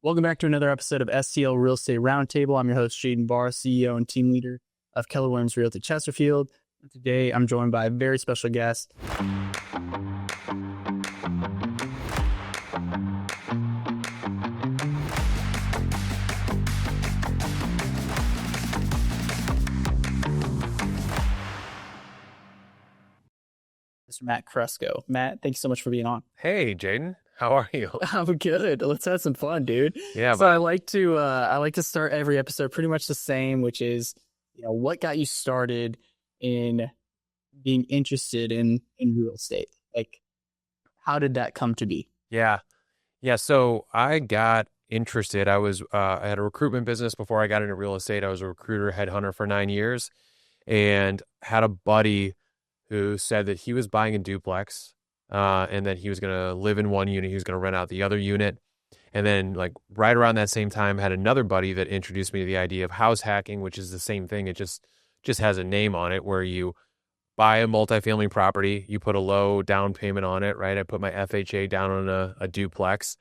Welcome back to another episode of STL Real Estate Roundtable. I'm your host, Jaden Barr, CEO and team leader of Keller Williams Realty Chesterfield. Today, I'm joined by a very special guest. Mr. Matt Kresko. Matt, thank you so much for being on. Hey, Jaden. How are you? I'm good. Let's have some fun, dude. Yeah. So I like to start every episode pretty much the same, which is, what got you started in being interested in real estate? Like, how did that come to be? Yeah. So I got interested. I had a recruitment business before I got into real estate. I was a recruiter headhunter for 9 years and had a buddy who said that he was buying a duplex. And that he was going to live in one unit. He was going to rent out the other unit. And then like right around that same time, had another buddy that introduced me to the idea of house hacking, which is the same thing. It just has a name on it where you buy a multifamily property, you put a low down payment on it, right? I put my FHA down on a duplex.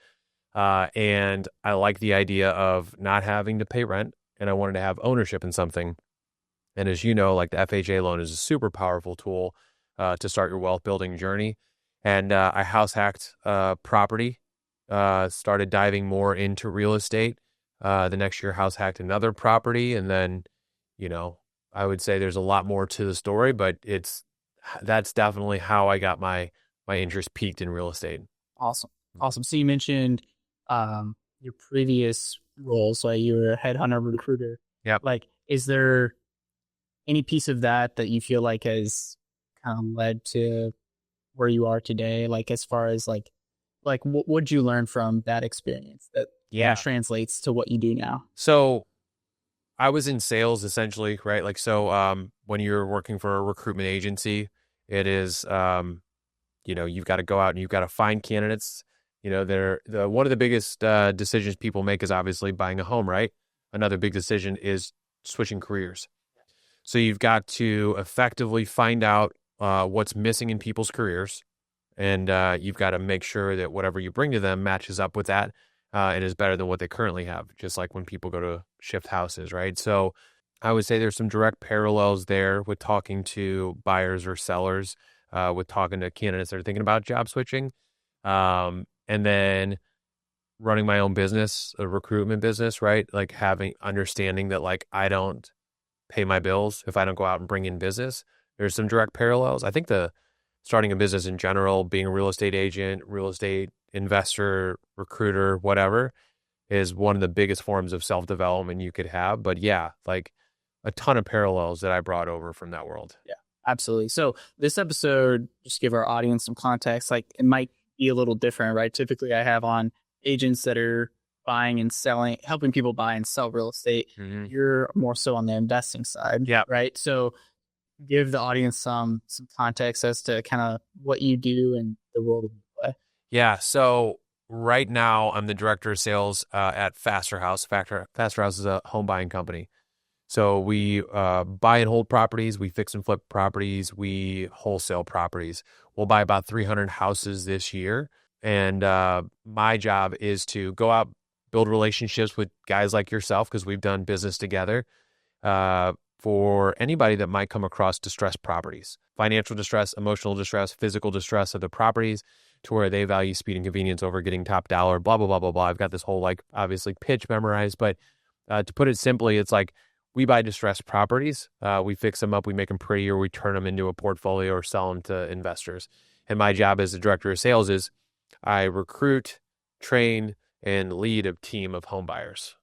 And I like the idea of not having to pay rent. And I wanted to have ownership in something. And as you know, like the FHA loan is a super powerful tool to start your wealth building journey. And I house hacked property, started diving more into real estate. The next year, house hacked another property. And then, I would say there's a lot more to the story, but that's definitely how I got my interest peaked in real estate. Awesome. So you mentioned your previous roles, like you were a headhunter recruiter. Yep. Like, is there any piece of that you feel like has kind of led to where you are today, like as far as like what would you learn from that experience that translates to what you do now? So I was in sales essentially, right? Like, so when you're working for a recruitment agency, it is, you've got to go out and you've got to find candidates. One of the biggest decisions people make is obviously buying a home, right? Another big decision is switching careers. So you've got to effectively find out what's missing in people's careers. And you've got to make sure that whatever you bring to them matches up with that and is better than what they currently have, just like when people go to shift houses, right? So I would say there's some direct parallels there with talking to buyers or sellers, with talking to candidates that are thinking about job switching. And then running my own business, a recruitment business, right? Like understanding that like I don't pay my bills if I don't go out and bring in business. There's some direct parallels. I think starting a business in general, being a real estate agent, real estate investor, recruiter, whatever, is one of the biggest forms of self-development you could have. But yeah, like a ton of parallels that I brought over from that world. Yeah, absolutely. So this episode, just give our audience some context, like it might be a little different, right? Typically I have on agents that are buying and selling, helping people buy and sell real estate. Mm-hmm. You're more so on the investing side, right? So give the audience some context as to kind of what you do and the role that you play. Yeah. So right now I'm the director of sales at Faster House. Faster House is a home buying company. So we buy and hold properties. We fix and flip properties. We wholesale properties. We'll buy about 300 houses this year. And my job is to go out, build relationships with guys like yourself, because we've done business together, for anybody that might come across distressed properties, financial distress, emotional distress, physical distress of the properties, to where they value speed and convenience over getting top dollar, blah, blah, blah, blah, blah. I've got this whole obviously pitch memorized, but to put it simply, it's like we buy distressed properties, we fix them up, we make them prettier, we turn them into a portfolio or sell them to investors. And my job as the director of sales is I recruit, train, and lead a team of home buyers.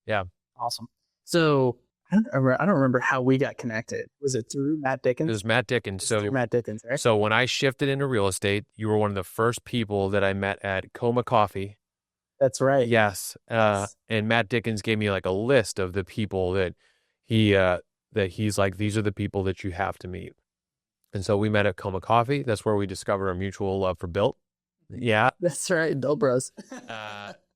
Yeah. Awesome. So I don't remember how we got connected. Was it through Matt Dickens? It was Matt Dickens. Through Matt Dickens, right? So when I shifted into real estate, you were one of the first people that I met at Coma Coffee. That's right. Yes. And Matt Dickens gave me like a list of the people that he's like, these are the people that you have to meet. And so we met at Coma Coffee. That's where we discovered our mutual love for Built. Yeah. That's right. Built Bros.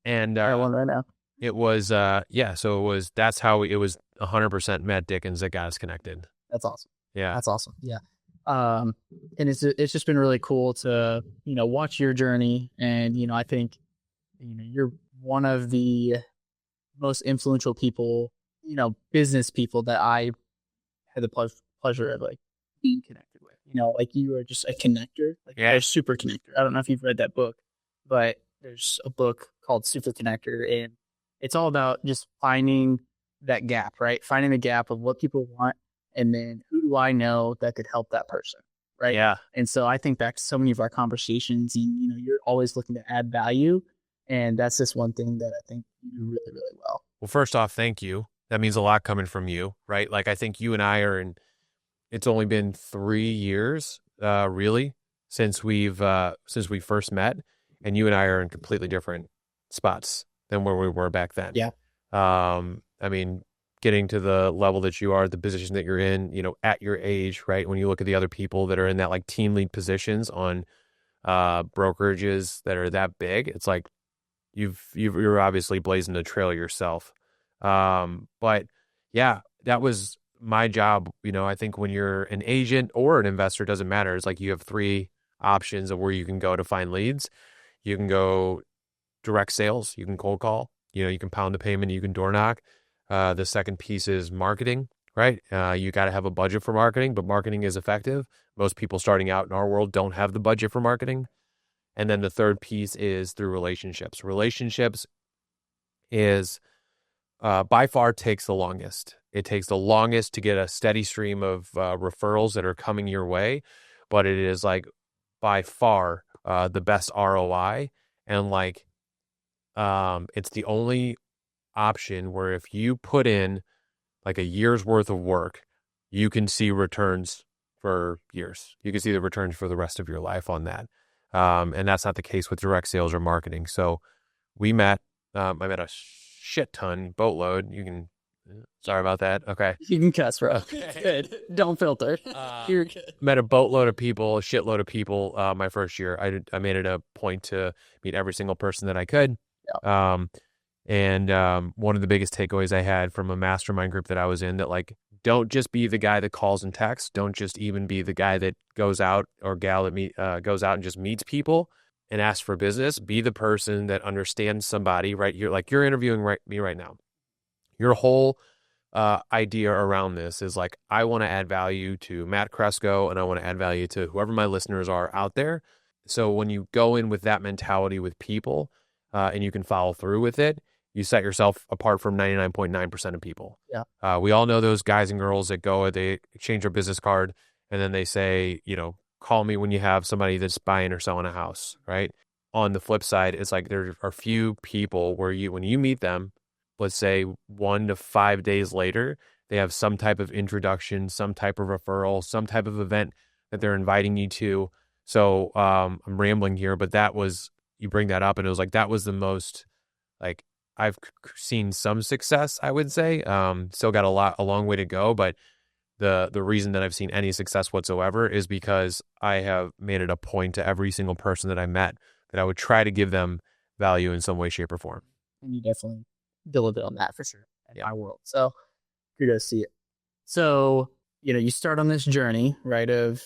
And I got one right now. It was, that's how it was 100% Matt Dickens that got us connected. That's awesome. Yeah. That's awesome. Yeah. And it's just been really cool to, watch your journey. And, I think, you're one of the most influential people, business people that I had the pleasure of like being connected with. Like you are just a connector, like a super connector. I don't know if you've read that book, but there's a book called Super Connector, and it's all about just finding that gap, right? Finding the gap of what people want, and then who do I know that could help that person, right? Yeah. And so I think back to so many of our conversations, and you're always looking to add value, and that's just one thing that I think you do really, really well. Well, first off, thank you. That means a lot coming from you, right? Like I think you and I are in. It's only been 3 years, really, since we first met, and you and I are in completely different spots than where we were back then. Yeah. I mean, getting to the level that you are, the position that you're in, at your age, right? When you look at the other people that are in that like team lead positions on brokerages that are that big, it's like you're obviously blazing the trail yourself. But yeah, that was my job. I think when you're an agent or an investor, doesn't matter. It's like you have 3 options of where you can go to find leads. You can go direct sales. You can cold call. You can pound the payment. You can door knock. The second piece is marketing, right? You got to have a budget for marketing, but marketing is effective. Most people starting out in our world don't have the budget for marketing. And then the third piece is through relationships. Relationships is by far takes the longest. It takes the longest to get a steady stream of referrals that are coming your way, but it is like by far the best ROI. And like it's the only option where if you put in like a year's worth of work, you can see returns for years. You can see the returns for the rest of your life on that. And that's not the case with direct sales or marketing. So we met, I met a shit ton, boatload. Sorry about that. Okay. You can cuss, bro. Good. Don't filter. You're good. Met a boatload of people, a shitload of people my first year. I made it a point to meet every single person that I could. Yeah. And one of the biggest takeaways I had from a mastermind group that I was in, that like, don't just be the guy that calls and texts. Don't just even be the guy that goes out or gal that goes out and just meets people and asks for business. Be the person that understands somebody, right? You're interviewing me right now. Your whole idea around this is like, I want to add value to Matt Kresko, and I want to add value to whoever my listeners are out there. So when you go in with that mentality with people and you can follow through with it, you set yourself apart from 99.9% of people. Yeah. We all know those guys and girls that they exchange their business card and then they say, call me when you have somebody that's buying or selling a house, right? On the flip side, it's like there are few people where when you meet them, let's say 1 to 5 days later, they have some type of introduction, some type of referral, some type of event that they're inviting you to. So I'm rambling here, but you bring that up and it was like, that was the most, like, I've seen some success, I would say. Still got a long way to go, but the reason that I've seen any success whatsoever is because I have made it a point to every single person that I met that I would try to give them value in some way, shape, or form. And you definitely deliver on that for sure in my world. So you're going to see it. So, you start on this journey, right, of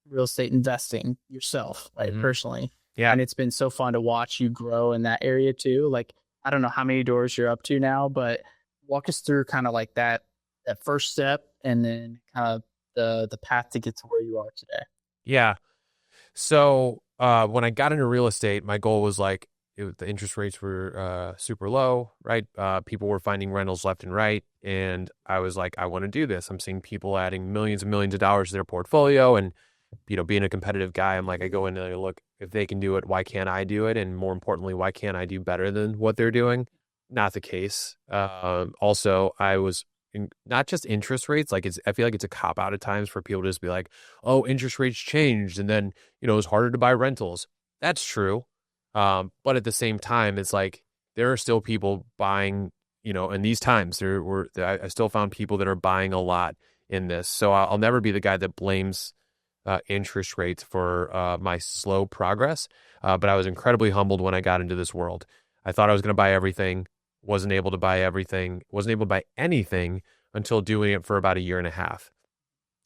real estate investing yourself, right, personally. Yeah. And it's been so fun to watch you grow in that area too. Like, I don't know how many doors you're up to now, but walk us through kind of like that first step and then kind of the path to get to where you are today. Yeah. So when I got into real estate, my goal was like, the interest rates were super low, right? People were finding rentals left and right. And I was like, I want to do this. I'm seeing people adding millions and millions of dollars to their portfolio. And, being a competitive guy, I'm like, I go in and I look, if they can do it, why can't I do it? And more importantly, why can't I do better than what they're doing? Not the case. Also, I was not just interest rates. Like I feel like it's a cop out at times for people to just be like, oh, interest rates changed. And then, it's harder to buy rentals. That's true. But at the same time, it's like, there are still people buying, in these times I still found people that are buying a lot in this. So I'll never be the guy that blames interest rates for my slow progress. But I was incredibly humbled when I got into this world. I thought I was going to buy everything, wasn't able to buy everything, wasn't able to buy anything until doing it for about 1.5 years.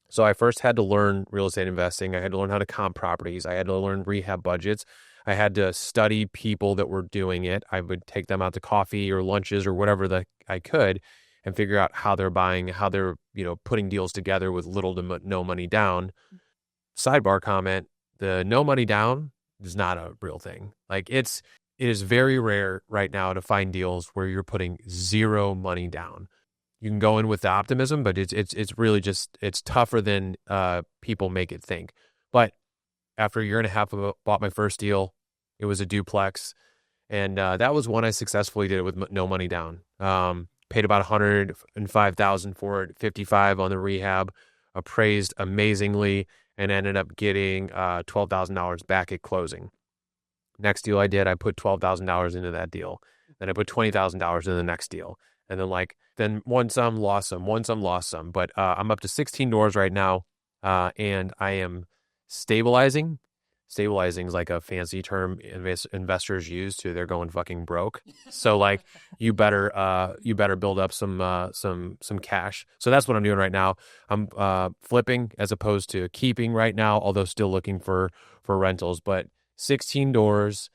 So I first had to learn real estate investing. I had to learn how to comp properties. I had to learn rehab budgets. I had to study people that were doing it. I would take them out to coffee or lunches or whatever that I could and figure out how they're buying, how they're, putting deals together with little to no money down. Sidebar comment, the no money down is not a real thing. Like it is very rare right now to find deals where you're putting zero money down. You can go in with the optimism, but it's really just, it's tougher than people make it think. But after a year and a half, I bought my first deal. It was a duplex, and that was one I successfully did it with no money down. Paid about $105,000 for it, $55,000 on the rehab, appraised amazingly, and ended up getting $12,000 back at closing. Next deal I did, I put $12,000 into that deal. Then I put $20,000 in the next deal. And then won some, lost some, won some, lost some. But I'm up to 16 doors right now, and I am stabilizing. Stabilizing is like a fancy term investors use to they're going fucking broke. So like you better build up some cash. So that's what I'm doing right now. I'm flipping as opposed to keeping right now, although still looking for rentals. But 16 doors,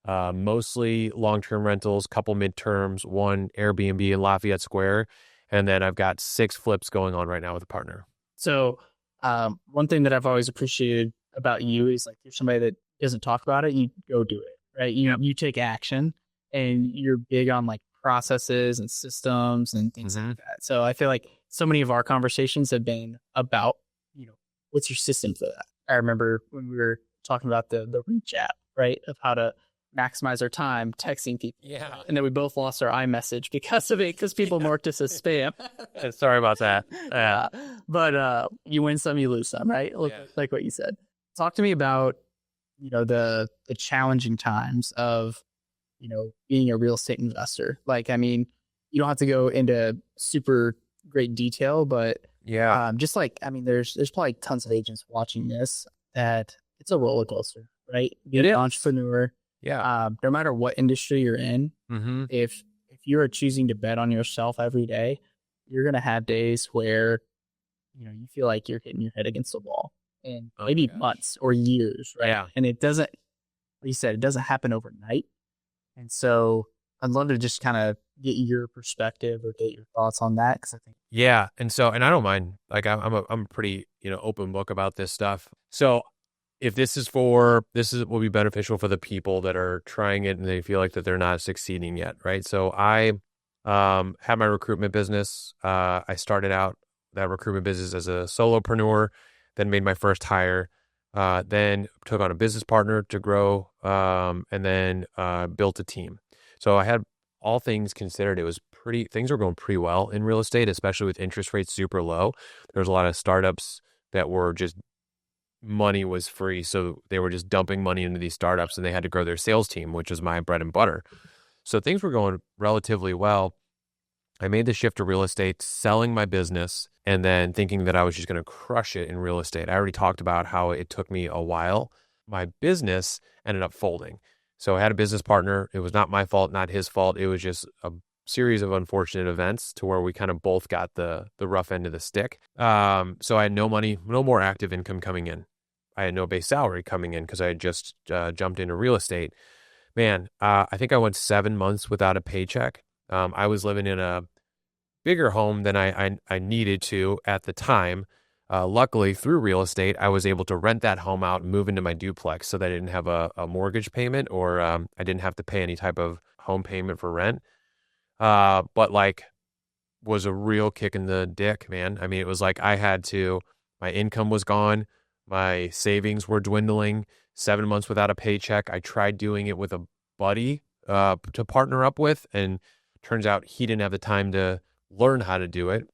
mostly long-term rentals, couple midterms, one Airbnb in Lafayette Square, and then I've got 6 flips going on right now with a partner. So one thing that I've always appreciated about you is like you're somebody that doesn't talk about it, you go do it, right? You take action, and you're big on like processes and systems and things like that. So I feel like so many of our conversations have been about, what's your system for that? I remember when we were talking about the Reach app, right? Of how to maximize our time texting people. Yeah. And then we both lost our iMessage because of it, because people marked us as spam. Sorry about that. Yeah. But you win some, you lose some, right? Like what you said. Talk to me about, the challenging times of, being a real estate investor. Like, I mean, you don't have to go into super great detail, but just like, I mean, there's probably tons of agents watching this that it's a roller coaster, right? Being an entrepreneur. Yeah. No matter what industry you're in, if you are choosing to bet on yourself every day, you're going to have days where, you feel like you're hitting your head against the wall, and maybe months or years, right? Yeah. And it doesn't, like you said, it doesn't happen overnight. And so I'd love to just kind of get your perspective or get your thoughts on that. Cause I think, and I don't mind, like I'm a pretty, open book about this stuff. So if this will be beneficial for the people that are trying it and they feel like that they're not succeeding yet, right? So I had my recruitment business. I started out that recruitment business as a solopreneur, then made my first hire, then took on a business partner to grow, and then built a team. So I had, all things considered, things were going pretty well in real estate, especially with interest rates super low. There was a lot of startups that were just, money was free. So they were just dumping money into these startups, and they had to grow their sales team, which is my bread and butter. So things were going relatively well. I made the shift to real estate, selling my business, and then thinking that I was just going to crush it in real estate. I already talked about how it took me a while. My business ended up folding. So I had a business partner. It was not my fault, not his fault. It was just a series of unfortunate events to where we kind of both got the rough end of the stick. So I had no money, no more active income coming in. I had no base salary coming in because I had just jumped into real estate. Man, I think I went 7 months without a paycheck. I was living in a bigger home than I needed to at the time. Luckily, through real estate, I was able to rent that home out and move into my duplex so that I didn't have a mortgage payment, or I didn't have to pay any type of home payment for rent. But like, was a real kick in the dick, man. I mean, it was like my income was gone. My savings were dwindling. 7 months without a paycheck. I tried doing it with a buddy to partner up with, and turns out he didn't have the time to learn how to do it.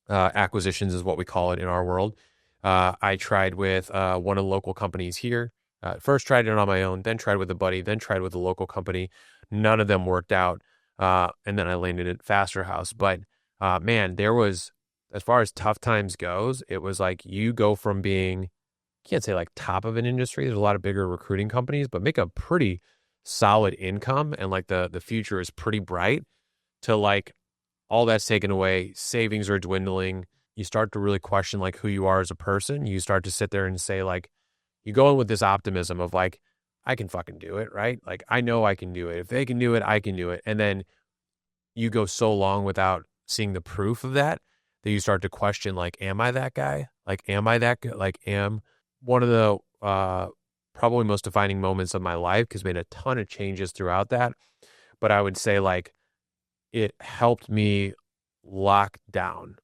Acquisitions is what we call it in our world. I tried with one of the local companies here. First tried it on my own, then tried with a buddy, then tried with a local company. None of them worked out. And then I landed at Faster House. But man, there was, as far as tough times goes, it was like you go from being, can't say like top of an industry. There's a lot of bigger recruiting companies, but make a pretty solid income, and like the future is pretty bright, to like all that's taken away. Savings are dwindling. You start to really question like who you are as a person. You start to sit there and say like, you go in with this optimism of like, I can fucking do it, right? Like, I know I can do it. If they can do it, I can do it. And then you go so long without seeing the proof of that you start to question, like, am I that guy? Like, am I that good? Like, am one of the probably most defining moments of my life, because made a ton of changes throughout that. But I would say, like, it helped me lock down.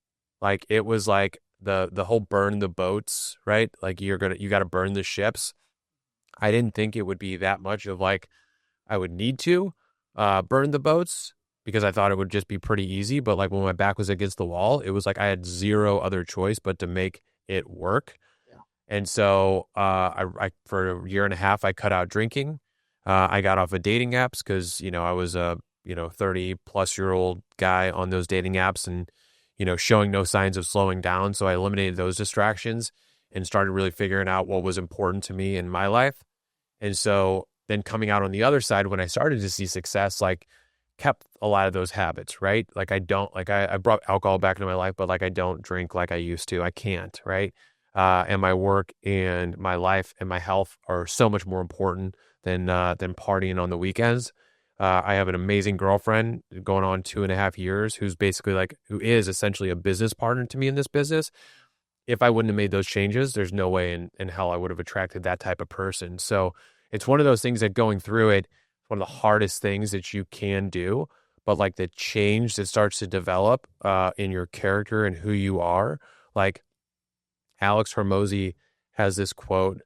Like, it was like the whole burn the boats, right? Like, you got to burn the ships. I didn't think it would be that much of like, I would need to burn the boats, because I thought it would just be pretty easy. But like, when my back was against the wall, it was like I had zero other choice but to make it work. Yeah. And so I for a year and a half, I cut out drinking. I got off of dating apps because, I was a, 30-plus-year-old guy on those dating apps and, showing no signs of slowing down. So I eliminated those distractions and started really figuring out what was important to me in my life. And so then coming out on the other side, when I started to see success, like, kept a lot of those habits, right? Like, I don't, like, I brought alcohol back into my life, but like, I don't drink like I used to. I can't, right? And my work and my life and my health are so much more important than partying on the weekends. I have an amazing girlfriend going on 2.5 years who is essentially a business partner to me in this business. If I wouldn't have made those changes, there's no way in hell I would have attracted that type of person. So it's one of those things that going through it, one of the hardest things that you can do, but like the change that starts to develop in your character and who you are. Like, Alex Hormozy has this quote,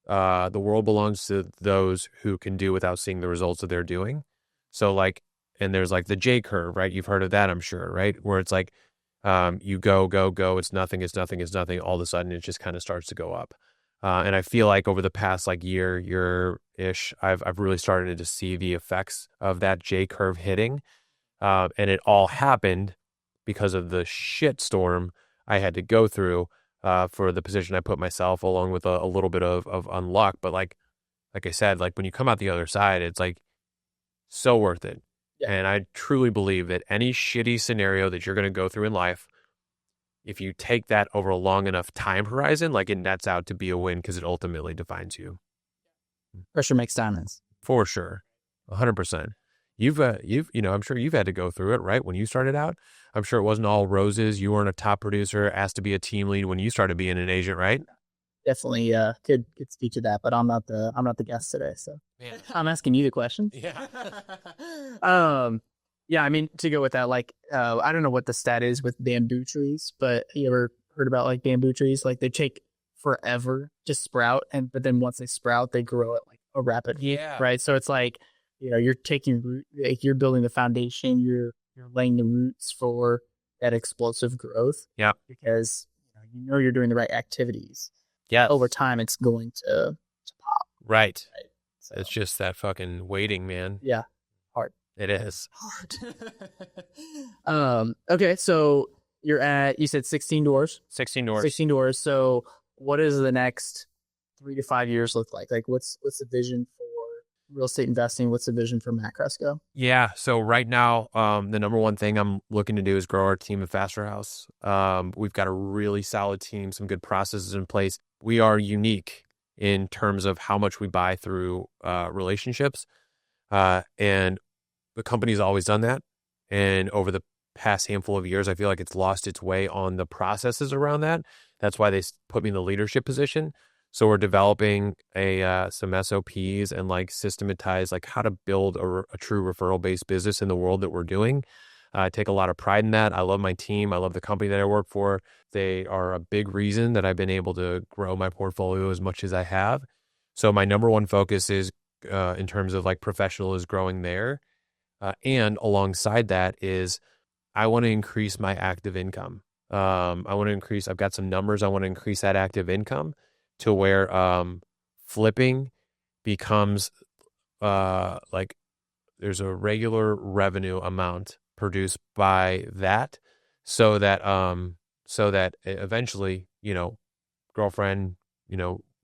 the world belongs to those who can do without seeing the results of their doing. So like, and there's like the J curve, right? You've heard of that, I'm sure, right? Where it's like, you go, it's nothing. All of a sudden, it just kind of starts to go up. And I feel like over the past like year-ish, I've really started to see the effects of that J curve hitting. And it all happened because of the shit storm I had to go through for the position I put myself, along with a little bit of unluck. But like I said, like, when you come out the other side, it's like so worth it. Yeah. And I truly believe that any shitty scenario that you're going to go through in life, if you take that over a long enough time horizon, like, it nets out to be a win, because it ultimately defines you. Pressure makes diamonds. For sure. 100%. I'm sure you've had to go through it, right? When you started out, I'm sure it wasn't all roses. You weren't a top producer, asked to be a team lead when you started being an agent, right? Definitely could speak to that, but I'm not the guest today, so man. I'm asking you the question. Yeah. Yeah, I mean, to go with that, like, I don't know what the stat is with bamboo trees, but you ever heard about like bamboo trees? Like, they take forever to sprout, but then once they sprout, they grow at like a rapid rate, right? So it's like, you're taking root, like, you're building the foundation, you're laying the roots for that explosive growth. Yeah, because you're doing the right activities. Yeah, over time, it's going to pop. Right. So it's just that fucking waiting, man. Yeah. Hard. It is. Hard. Okay, so you said 16 doors? 16 doors. 16 doors. So what does the next 3 to 5 years look like? Like, what's the vision for real estate investing? What's the vision for Matt Kresko? Yeah, so right now, the number one thing I'm looking to do is grow our team at Faster House. We've got a really solid team, some good processes in place. We are unique in terms of how much we buy through relationships. And the company's always done that. And over the past handful of years, I feel like it's lost its way on the processes around that. That's why they put me in the leadership position. So we're developing some SOPs and like systematize like how to build a true referral-based business in the world that we're doing. I take a lot of pride in that. I love my team. I love the company that I work for. They are a big reason that I've been able to grow my portfolio as much as I have. So my number one focus is in terms of like professional is growing there. And alongside that is I want to increase my active income. I've got some numbers. I want to increase that active income to where flipping becomes like there's a regular revenue amount produced by that, so that eventually, girlfriend,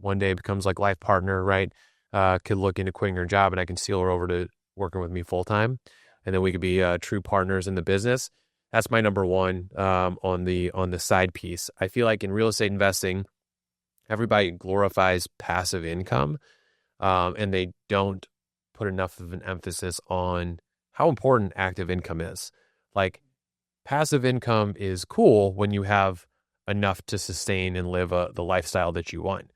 one day becomes like life partner, right? Could look into quitting her job and I can seal her over to working with me full time, and then we could be true partners in the business. That's my number one on the side piece. I feel like in real estate investing, everybody glorifies passive income. and they don't put enough of an emphasis on how important active income is. Like, passive income is cool when you have enough to sustain and live the lifestyle that you want.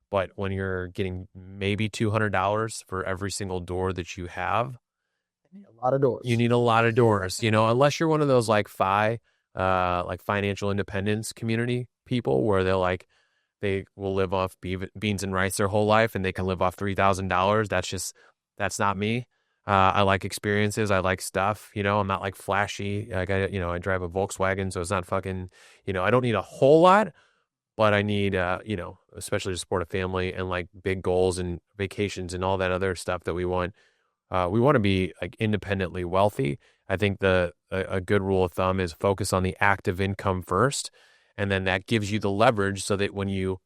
But when you're getting maybe $200 for every single door that you have, You need a lot of doors. you need a lot of doors, unless you're one of those like like financial independence community people where they will live off beans and rice their whole life and they can live off $3,000. That's not me. I like experiences. I like stuff, I'm not like flashy. Like I drive a Volkswagen, so it's not fucking, I don't need a whole lot, but I need, especially to support a family and like big goals and vacations and all that other stuff that we want. We want to be like independently wealthy. I think a good rule of thumb is focus on the active income first. And then that gives you the leverage so that when you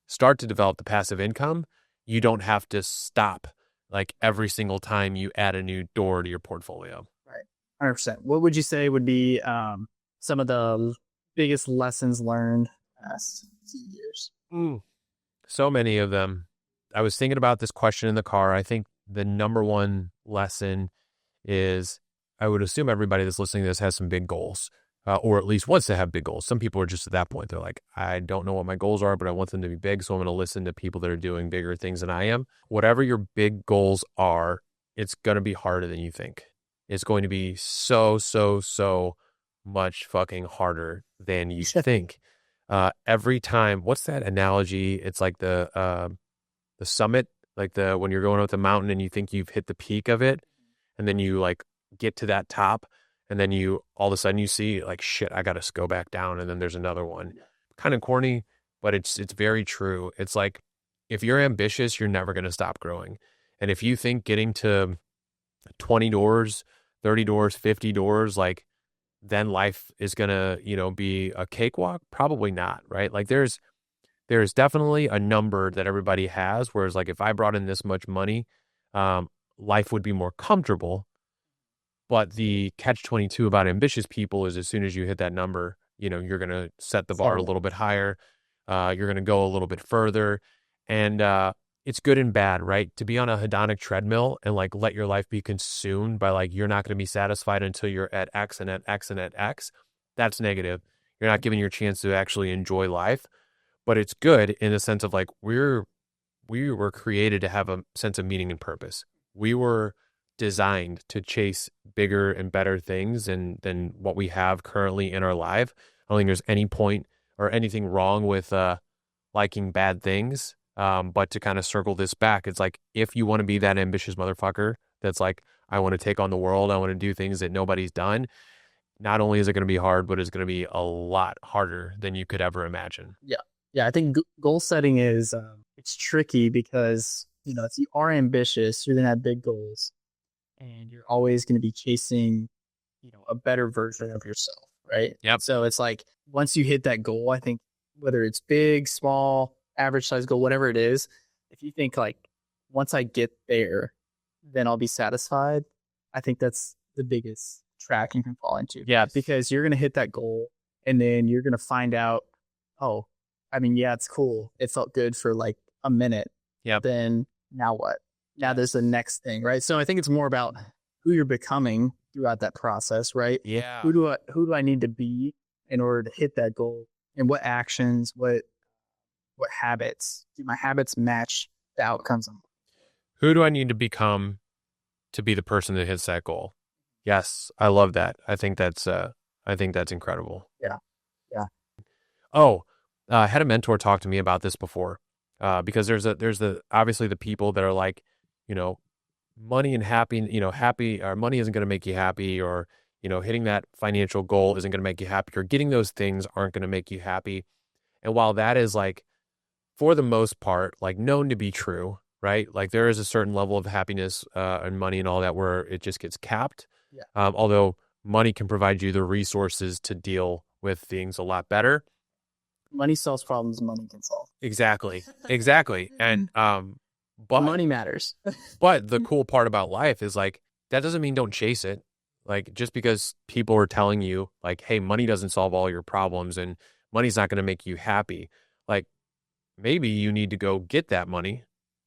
start to develop the passive income, you don't have to stop like every single time you add a new door to your portfolio. Right. 100%. What would you say would be some of the biggest lessons learned past few years? So many of them. I was thinking about this question in the car. I think the number one lesson is, I would assume everybody that's listening to this has some big goals, or at least wants to have big goals. Some people are just at that point. They're like, I don't know what my goals are, but I want them to be big. So I'm going to listen to people that are doing bigger things than I am. Whatever your big goals are, it's going to be harder than you think. It's going to be so much fucking harder than you think. Every time, what's that analogy? It's like the summit, like when you're going up the mountain and you think you've hit the peak of it, and then you like get to that top, and then you all of a sudden you see like, shit, I got to go back down, and then there's another one. Kind of corny, but it's very true. It's like, if you're ambitious, you're never going to stop growing. And if you think getting to 20 doors, 30 doors, 50 doors, like then life is going to, be a cakewalk, probably not, right? Like there's definitely a number that everybody has, whereas like if I brought in this much money, life would be more comfortable. But the catch-22 about ambitious people is, as soon as you hit that number, you're going to set the bar a little bit higher. You're going to go a little bit further. And it's good and bad, right? To be on a hedonic treadmill and like let your life be consumed by like, you're not going to be satisfied until you're at X and at X and at X. That's negative. You're not giving your chance to actually enjoy life. But it's good in the sense of like, we were created to have a sense of meaning and purpose. We were designed to chase bigger and better things than what we have currently in our life. I don't think there's any point or anything wrong with liking bad things. But to kind of circle this back, it's like, if you want to be that ambitious motherfucker that's like, I want to take on the world, I want to do things that nobody's done, not only is it going to be hard, but it's going to be a lot harder than you could ever imagine. Yeah, I think goal setting is it's tricky because, if you are ambitious, you're going to have big goals and you're always going to be chasing, a better version of yourself, right? Yep. So it's like, once you hit that goal, I think whether it's big, small, average size goal, whatever it is, if you think like, once I get there, then I'll be satisfied, I think that's the biggest trap you can fall into. Yeah. Because you're going to hit that goal and then you're going to find out, oh, I mean, yeah, it's cool. It felt good for like a minute. Yep. Then now what? Now there's the next thing, right? So I think it's more about who you're becoming throughout that process, right? Yeah. Who do I need to be in order to hit that goal? And what actions, what habits? Do my habits match the outcomes? Who do I need to become to be the person that hits that goal? Yes, I love that. I think that's incredible. Yeah. Oh, I had a mentor talk to me about this before, because there's obviously the people that are like, money and happy or money isn't going to make you happy, or, hitting that financial goal isn't going to make you happy, or getting those things aren't going to make you happy. And while that is like, for the most part, like known to be true, right? Like there is a certain level of happiness and money and all that where it just gets capped. Yeah. Although money can provide you the resources to deal with things a lot better. Money solves problems money can solve. Exactly. And but money matters. But the cool part about life is like, that doesn't mean don't chase it. Like, just because people are telling you like, hey, money doesn't solve all your problems and money's not going to make you happy, like maybe you need to go get that money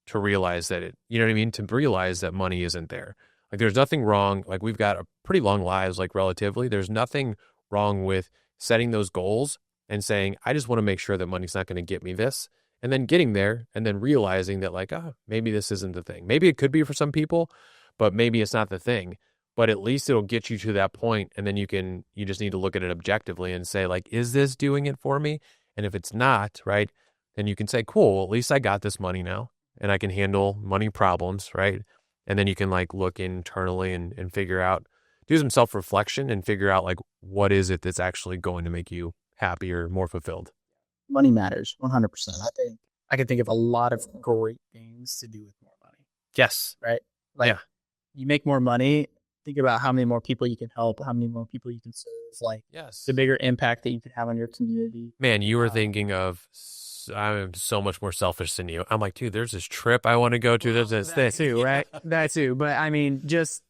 to realize that you know what I mean? To realize that money isn't there. Like there's nothing wrong. Like we've got a pretty long lives, like relatively. There's nothing wrong with setting those goals and saying, I just want to make sure that money's not going to get me this. And then getting there and then realizing that like, maybe this isn't the thing. Maybe it could be for some people, but maybe it's not the thing. But at least it'll get you to that point. And then you just need to look at it objectively and say like, is this doing it for me? And if it's not, right, then you can say, cool, well, at least I got this money now and I can handle money problems, right? And then you can like look internally and figure out, do some self-reflection and figure out like, what is it that's actually going to make you happier, more fulfilled? Money matters 100%. I think I can think of a lot of great things to do with more money. Yes. Right? Like you make more money, think about how many more people you can help, how many more people you can serve, like the bigger impact that you can have on your community. Man, you were thinking of, I'm so much more selfish than you. I'm like, dude, there's this trip I want to go to. There's this thing. Too, right? That too. But I mean, just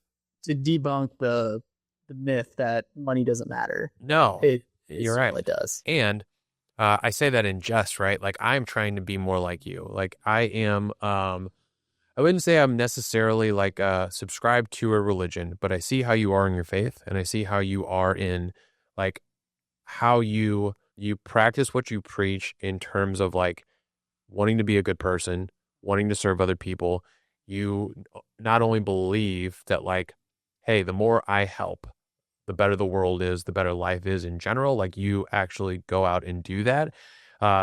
to debunk the myth that money doesn't matter. No, you're right. It does. And I say that in jest, right? Like I'm trying to be more like you. Like I am, I wouldn't say I'm necessarily like subscribed to a religion, but I see how you are in your faith and I see how you are in like how you practice what you preach in terms of like wanting to be a good person, wanting to serve other people. You not only believe that like, hey, the more I help, the better the world is, the better life is in general. Like you actually go out and do that.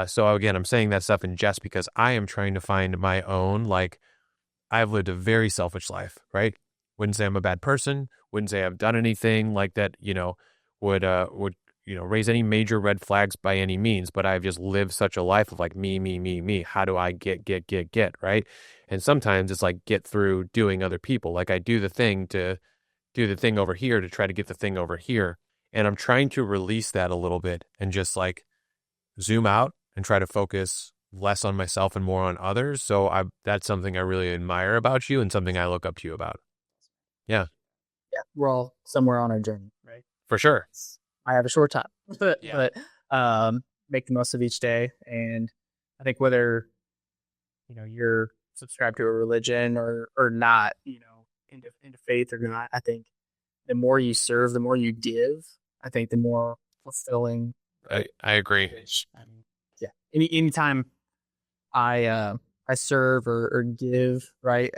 So again, I'm saying that stuff in jest because I am trying to find my own, like I've lived a very selfish life, right? Wouldn't say I'm a bad person. Wouldn't say I've done anything like that, would raise any major red flags by any means, but I've just lived such a life of like me. How do I get, right? And sometimes it's like get through doing other people. Like I do the thing to do the thing over here to try to get the thing over here. And I'm trying to release that a little bit and just like zoom out and try to focus less on myself and more on others. So that's something I really admire about you and something I look up to you about. Yeah. Yeah. We're all somewhere on our journey, right? For sure. I have a short time, but make the most of each day. And I think whether, you're subscribed to a religion or not, into faith or not, I think the more you serve, the more you give, I think the more fulfilling. I agree. Anytime I serve or give, right?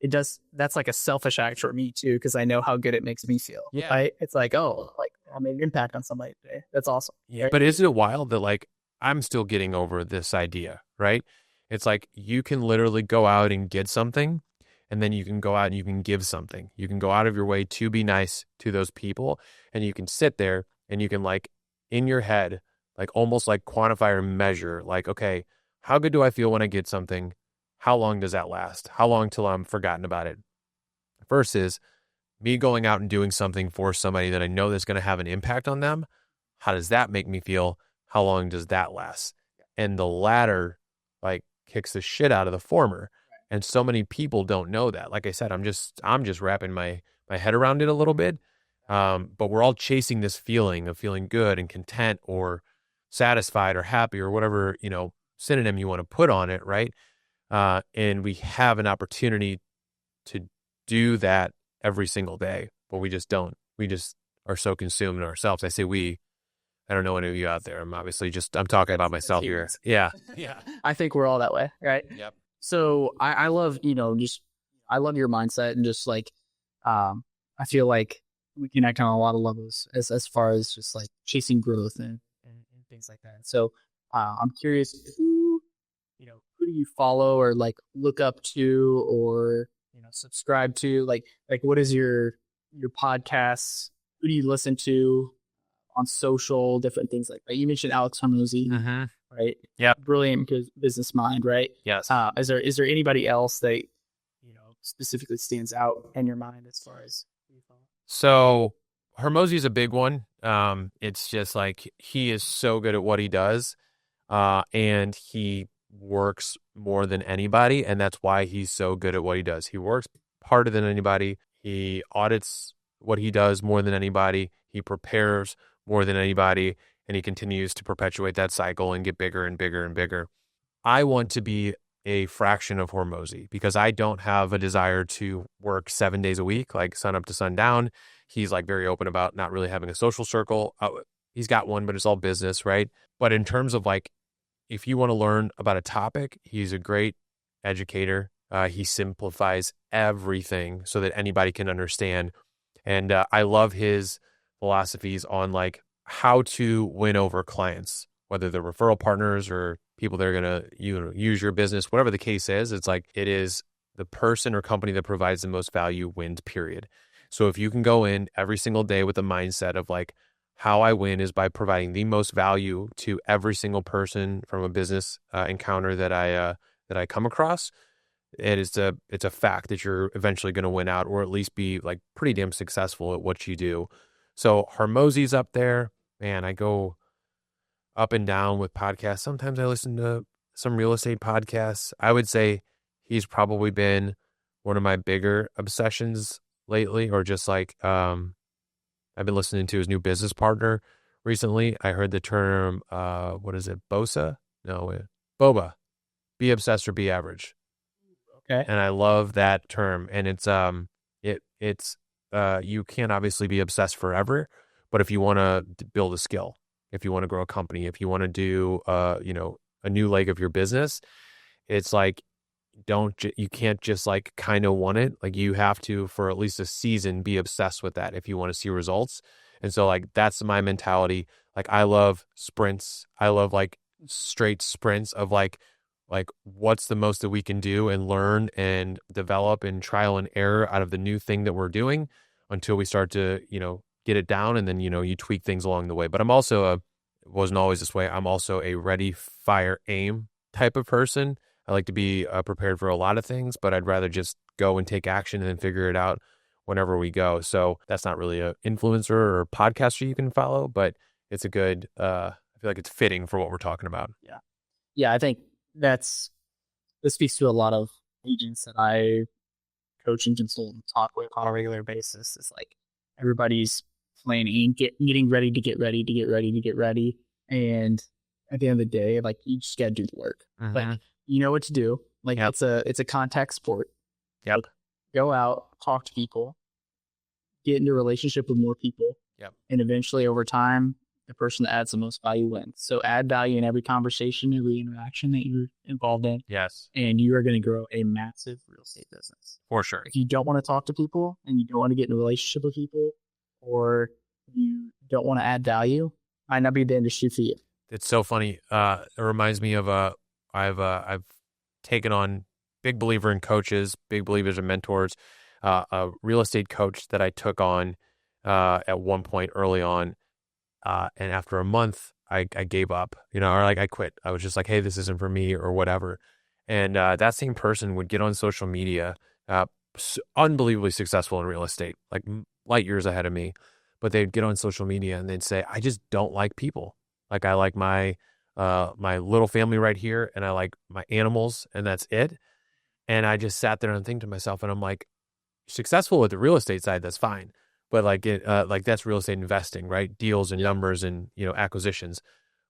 That's like a selfish act for me too, because I know how good it makes me feel. Yeah. Right? It's like, I made an impact on somebody today. That's awesome. Yeah. Right? But isn't it wild that like I'm still getting over this idea, right? It's like you can literally go out and get something, and then you can go out and you can give something. You can go out of your way to be nice to those people, and you can sit there and you can like in your head, like almost like quantify or measure, like, okay, how good do I feel when I get something? How long does that last? How long till I'm forgotten about it? Versus me going out and doing something for somebody that I know that's going to have an impact on them. How does that make me feel? How long does that last? And the latter like kicks the shit out of the former. And so many people don't know that. Like I said, I'm just wrapping my head around it a little bit. But we're all chasing this feeling of feeling good and content or satisfied or happy or whatever, synonym you want to put on it. Right. And we have an opportunity to do that every single day, but we just don't. We just are so consumed in ourselves. I say we. I don't know any of you out there. I'm talking about myself here. Yeah. Yeah. I think we're all that way, right? Yep. So I love, I love your mindset and just like, I feel like we connect on a lot of levels as far as just like chasing growth and things like that. So I'm curious who do you follow or like look up to or, subscribe to? Like what is your podcasts? Who do you listen to on social, different things like that? You mentioned Alex Hormozy, right? Yeah. Brilliant business mind, right? Yes. Is there anybody else that, specifically stands out in your mind as far as who you follow? So Hormozy is a big one. It's just like he is so good at what he does, and he works more than anybody, and that's why he's so good at what he does. He works harder than anybody. He audits what he does more than anybody. He prepares more than anybody, and he continues to perpetuate that cycle and get bigger and bigger and bigger. I want to be a fraction of Hormozy because I don't have a desire to work 7 days a week, like sun up to sundown. He's like very open about not really having a social circle. He's got one, but it's all business, right? But in terms of like, if you want to learn about a topic, he's a great educator. He simplifies everything so that anybody can understand. And I love his philosophies on like how to win over clients, whether they're referral partners or people that are going to use your business, whatever the case is. It's like it is the person or company that provides the most value wins, period. So if you can go in every single day with a mindset of like, how I win is by providing the most value to every single person from a business encounter that I come across, it's a fact that you're eventually going to win out, or at least be like pretty damn successful at what you do. So Hormozy's up there, man. I go up and down with podcasts. Sometimes I listen to some real estate podcasts. I would say he's probably been one of my bigger obsessions lately, or just like I've been listening to his new business partner recently. I heard the term, what is it? BOSA? No, BOBA. Be obsessed or be average. Okay. And I love that term. And it's you can't obviously be obsessed forever, but if you want to build a skill, if you want to grow a company, if you want to do, a new leg of your business, it's like, you can't just like kind of want it. Like you have to, for at least a season, be obsessed with that if you want to see results. And so like, that's my mentality. Like I love sprints. I love like straight sprints of like what's the most that we can do and learn and develop and trial and error out of the new thing that we're doing until we start to, get it down. And then, you tweak things along the way. But I'm also wasn't always this way. I'm also a ready, fire, aim type of person. I like to be prepared for a lot of things, but I'd rather just go and take action and then figure it out whenever we go. So that's not really an influencer or podcaster you can follow, but it's a good, I feel like it's fitting for what we're talking about. Yeah. Yeah. I think this speaks to a lot of agents that I coach and consult and talk with on a regular basis. It's like everybody's planning, getting ready to get ready to get ready to get ready. And at the end of the day, like you just got to do the work. Mm-hmm. Like, you know what to do. Like Yep. it's a contact sport. Yep. Like, go out, talk to people, get into a relationship with more people. Yep. And eventually over time, the person that adds the most value wins. So add value in every conversation, every interaction that you're involved in. Yes. And you are going to grow a massive real estate business. For sure. If you don't want to talk to people and you don't want to get in a relationship with people, or you don't want to add value, might not be the industry for you. It's so funny. It reminds me of I've taken on, big believer in coaches, big believers in mentors, a real estate coach that I took on at one point early on. And after a month, I gave up, or like I quit. I was just like, hey, this isn't for me or whatever. And that same person would get on social media, unbelievably successful in real estate, like light years ahead of me. But they'd get on social media and they'd say, I just don't like people. Like I like my little family right here, and I like my animals, and that's it. And I just sat there and think to myself, and I'm like, successful with the real estate side, that's fine. But like that's real estate investing, right? Deals and numbers and, acquisitions.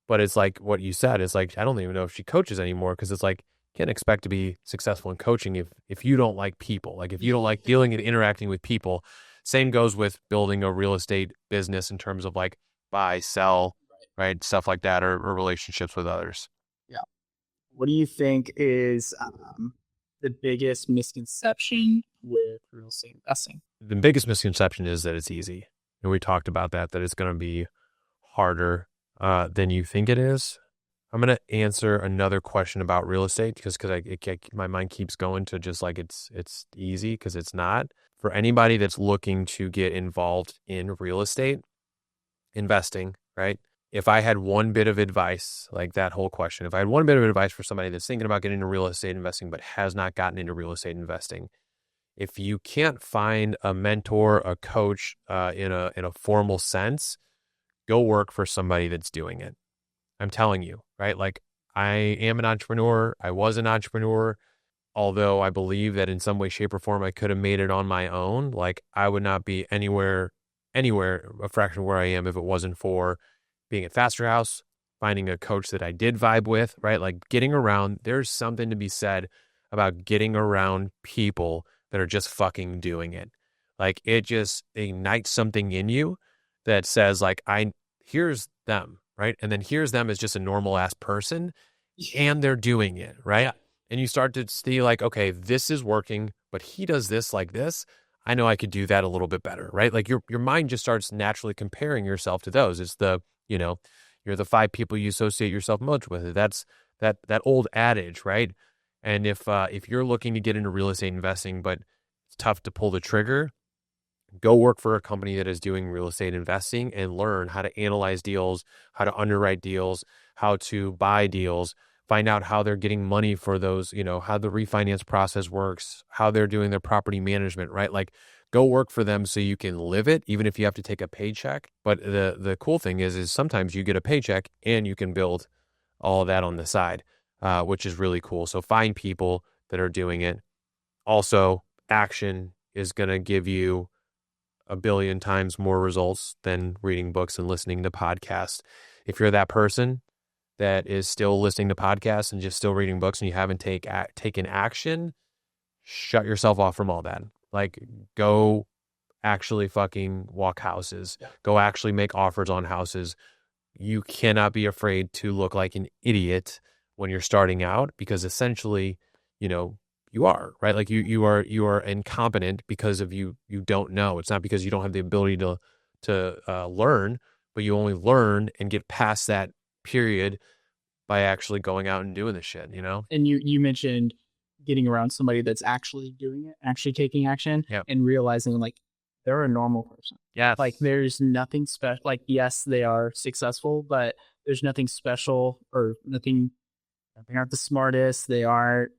But it's like what you said, it's like, I don't even know if she coaches anymore, because it's like, can't expect to be successful in coaching if you don't like people, like if you don't like dealing and interacting with people. Same goes with building a real estate business in terms of like buy, sell, right? Stuff like that, or relationships with others. Yeah. What do you think is the biggest misconception with real estate investing? The biggest misconception is that it's easy. And we talked about that it's going to be harder than you think it is. I'm going to answer another question about real estate because my mind keeps going to just like it's easy, because it's not. For anybody that's looking to get involved in real estate investing, right? If I had one bit of advice, like that whole question, if I had one bit of advice for somebody that's thinking about getting into real estate investing but has not gotten into real estate investing, if you can't find a mentor, a coach in a formal sense, go work for somebody that's doing it. I'm telling you, right? Like I am an entrepreneur. I was an entrepreneur. Although I believe that in some way, shape, or form, I could have made it on my own. Like I would not be anywhere, a fraction of where I am if it wasn't for being at Faster House, finding a coach that I did vibe with, right? Like getting around, there's something to be said about getting around people that are just fucking doing it. Like it just ignites something in you that says like, here's them, right? And then here's them as just a normal ass person and they're doing it, right? Yeah. And you start to see like, okay, this is working, but he does this like this. I know I could do that a little bit better, right? Like your mind just starts naturally comparing yourself to those. It's the, you're the 5 people you associate yourself most with. That's that old adage, right? And if you're looking to get into real estate investing, but it's tough to pull the trigger, go work for a company that is doing real estate investing and learn how to analyze deals, how to underwrite deals, how to buy deals, find out how they're getting money for those, how the refinance process works, how they're doing their property management, right? Like go work for them so you can live it, even if you have to take a paycheck. But the cool thing is sometimes you get a paycheck and you can build all of that on the side, which is really cool. So find people that are doing it. Also, action is going to give you a billion times more results than reading books and listening to podcasts. If you're that person that is still listening to podcasts and just still reading books and you haven't taken action, shut yourself off from all that. Like go actually fucking walk houses. Go actually make offers on houses. You cannot be afraid to look like an idiot when you're starting out because essentially, you are, right? Like you are incompetent because of you don't know. It's not because you don't have the ability to learn, but you only learn and get past that period by actually going out and doing the shit, And you mentioned getting around somebody that's actually doing it, actually taking action, Yep. and realizing like they're a normal person. Yeah. Like there's nothing special. Like yes, they are successful, but there's nothing special or nothing. They aren't the smartest. They aren't,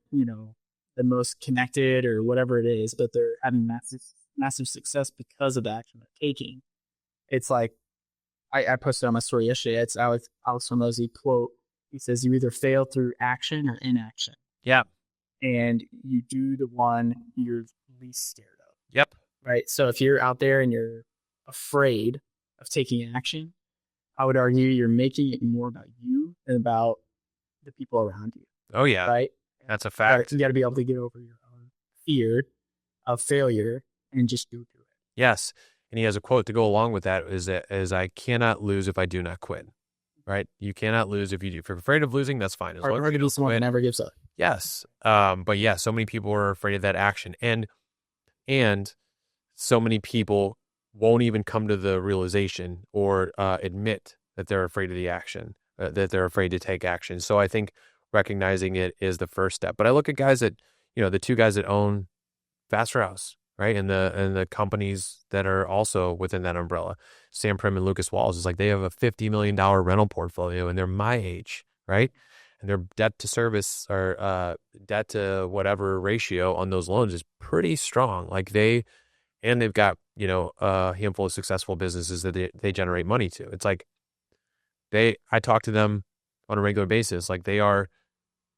the most connected or whatever it is, but they're having massive success because of the action they're taking. It's like I posted on my story yesterday. It's Alex Hormozi quote. He says, "You either fail through action or inaction." Yeah. And you do the one you're least scared of. Yep. Right. So if you're out there and you're afraid of taking action, I would argue you're making it more about you than about the people around you. Oh yeah. Right. That's a fact. You got to be able to get over your own fear of failure and just go do it. Yes. And he has a quote to go along with that is I cannot lose if I do not quit. Right? You cannot lose if you do. If you're afraid of losing, that's fine. Or to be someone that never gives up. Yes. But yeah, so many people are afraid of that action. And so many people won't even come to the realization or admit that they're afraid of the action, that they're afraid to take action. So I think recognizing it is the first step. But I look at guys that, the 2 guys that own Faster House, right? And the companies that are also within that umbrella, Sam Prim and Lucas Walls, is like they have a $50 million rental portfolio and they're my age, right? And their debt to service or debt to whatever ratio on those loans is pretty strong. Like they've got, a handful of successful businesses that they generate money to. It's like I talk to them on a regular basis. Like they are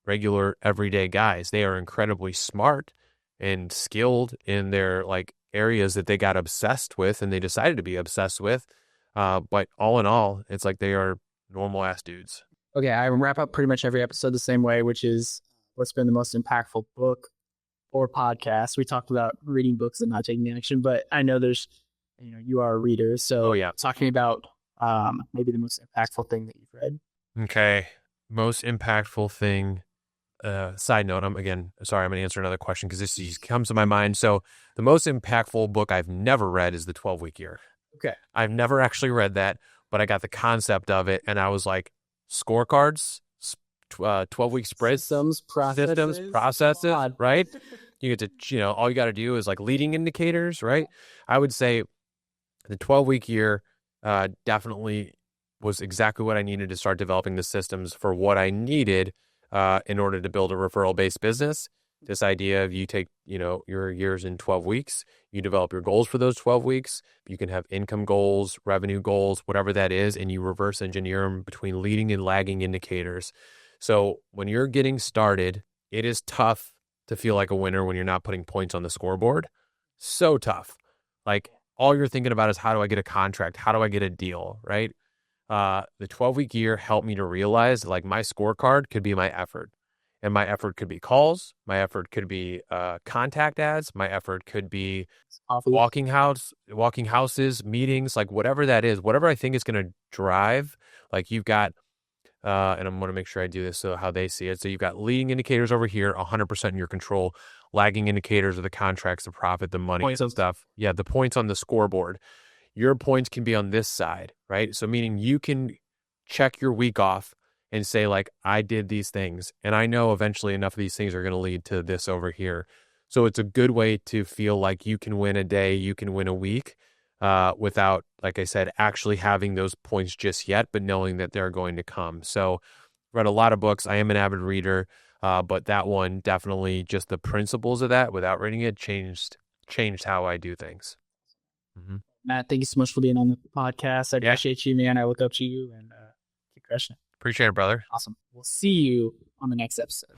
regular everyday guys. They are incredibly smart and skilled in their like areas that they got obsessed with and they decided to be obsessed with. But all in all, it's like they are normal ass dudes. Okay, I wrap up pretty much every episode the same way, which is what's been the most impactful book or podcast. We talked about reading books and not taking action, but I know there's, you are a reader. So talking about maybe the most impactful thing that you've read. Okay. Most impactful thing. Side note, I'm going to answer another question because this just comes to my mind. So the most impactful book I've never read is The 12-Week Year. Okay. I've never actually read that, but I got the concept of it and I was like, scorecards, 12-week spreads, systems, processes, right? You get to, all you got to do is like leading indicators, right? I would say the 12-week year definitely was exactly what I needed to start developing the systems for what I needed in order to build a referral-based business. This idea of you take, your years in 12 weeks, you develop your goals for those 12 weeks. You can have income goals, revenue goals, whatever that is, and you reverse engineer them between leading and lagging indicators. So when you're getting started, it is tough to feel like a winner when you're not putting points on the scoreboard. So tough. Like all you're thinking about is how do I get a contract? How do I get a deal, right? the 12-week year helped me to realize like my scorecard could be my effort. And my effort could be calls. My effort could be contact ads. My effort could be walking houses, meetings, like whatever that is, whatever I think is going to drive. Like you've got, and I'm going to make sure I do this so how they see it. So you've got leading indicators over here, 100% in your control. Lagging indicators are the contracts, the profit, the money stuff. Yeah, the points on the scoreboard. Your points can be on this side, right? So meaning you can check your week off and say like, I did these things and I know eventually enough of these things are going to lead to this over here. So it's a good way to feel like you can win a day, you can win a week without, like I said, actually having those points just yet, but knowing that they're going to come. So read a lot of books. I am an avid reader, but that one definitely just the principles of that without reading it changed how I do things. Mm-hmm. Matt, thank you so much for being on the podcast. I appreciate you, man. I look up to you and keep crushing it. Appreciate it, brother. Awesome. We'll see you on the next episode.